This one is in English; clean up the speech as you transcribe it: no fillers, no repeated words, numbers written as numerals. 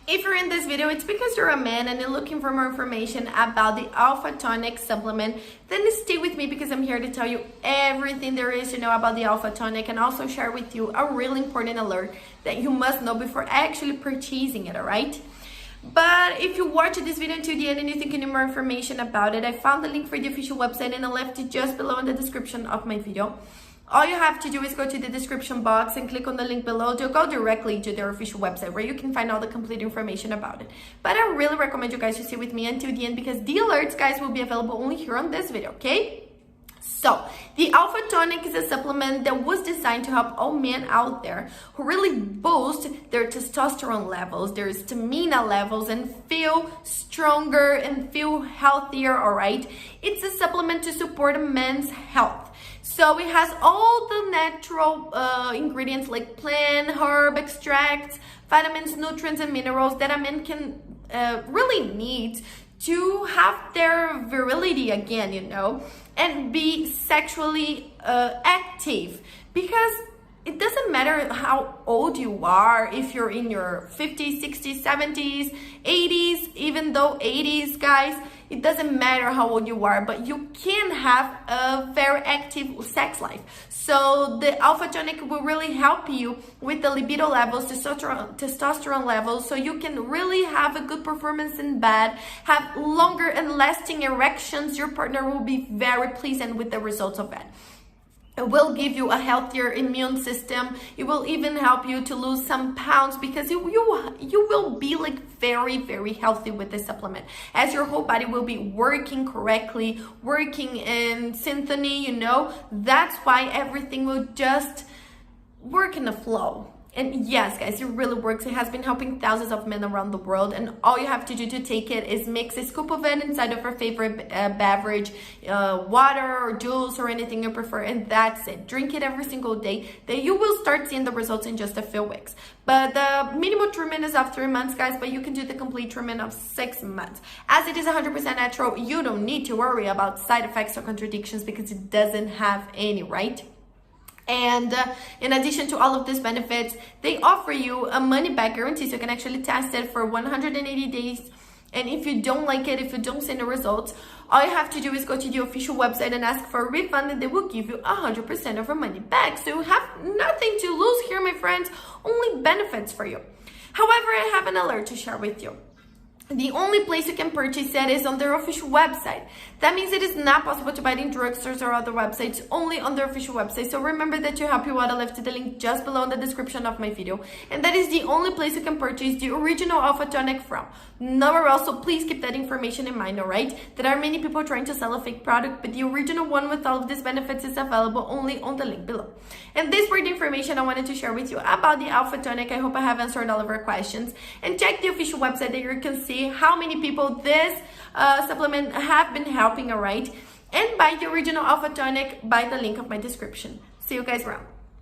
If you're in this video, it's because you're a man and you're looking for more information about the Alpha Tonic supplement. Then stay with me because I'm here to tell you everything there is to know about the Alpha Tonic and also share with you a really important alert that you must know before actually purchasing it, all right? But if you watch this video until the end and you think you need more information about it, I found the link for the official website and I left it just below in the description of my video. All you have to do is go to the description box and click on the link below to go directly to their official website where you can find all the complete information about it. But I really recommend you guys to stay with me until the end because the alerts, guys, will be available only here on this video, okay? So, the Alpha Tonic is a supplement that was designed to help all men out there who really boost their testosterone levels, their stamina levels, and feel stronger and feel healthier, all right? It's a supplement to support a man's health. So it has all the natural ingredients like plant, herb extracts, vitamins, nutrients, and minerals that a man can really need to have their virility again, you know, and be sexually active. Because it doesn't matter how old you are, if you're in your 50s, 60s, 70s, 80s, even though 80s, guys, it doesn't matter how old you are, but you can have a very active sex life. So the Alpha Tonic will really help you with the libido levels, testosterone levels, so you can really have a good performance in bed, have longer and lasting erections. Your partner will be very pleasant with the results of it. It will give you a healthier immune system. It will even help you to lose some pounds because you will be like very, very healthy with this supplement, as your whole body will be working correctly, working in symphony, you know. That's why everything will just work in a flow. And yes, guys, it really works. It has been helping thousands of men around the world. And all you have to do to take it is mix a scoop of it inside of your favorite beverage, water or juice or anything you prefer. And that's it. Drink it every single day. Then you will start seeing the results in just a few weeks. But the minimal treatment is of 3 months, guys. But you can do the complete treatment of 6 months. As it is 100% natural, you don't need to worry about side effects or contradictions because it doesn't have any, right? And in addition to all of these benefits, they offer you a money-back guarantee, so you can actually test it for 180 days. And if you don't like it, if you don't see the results, all you have to do is go to the official website and ask for a refund, and they will give you 100% of your money back. So you have nothing to lose here, my friends, only benefits for you. However, I have an alert to share with you. The only place you can purchase it is on their official website. That means it is not possible to buy it in drugstores or other websites, only on their official website. So remember that to help you out, I left the link just below in the description of my video. And that is the only place you can purchase the original Alpha Tonic from. Nowhere else, so please keep that information in mind, alright? There are many people trying to sell a fake product, but the original one with all of these benefits is available only on the link below. And this were the information I wanted to share with you about the Alpha Tonic. I hope I have answered all of your questions. And check the official website that you can see how many people this supplement have been helping, all right? And buy the original Alpha Tonic by the link of my description. See you guys around.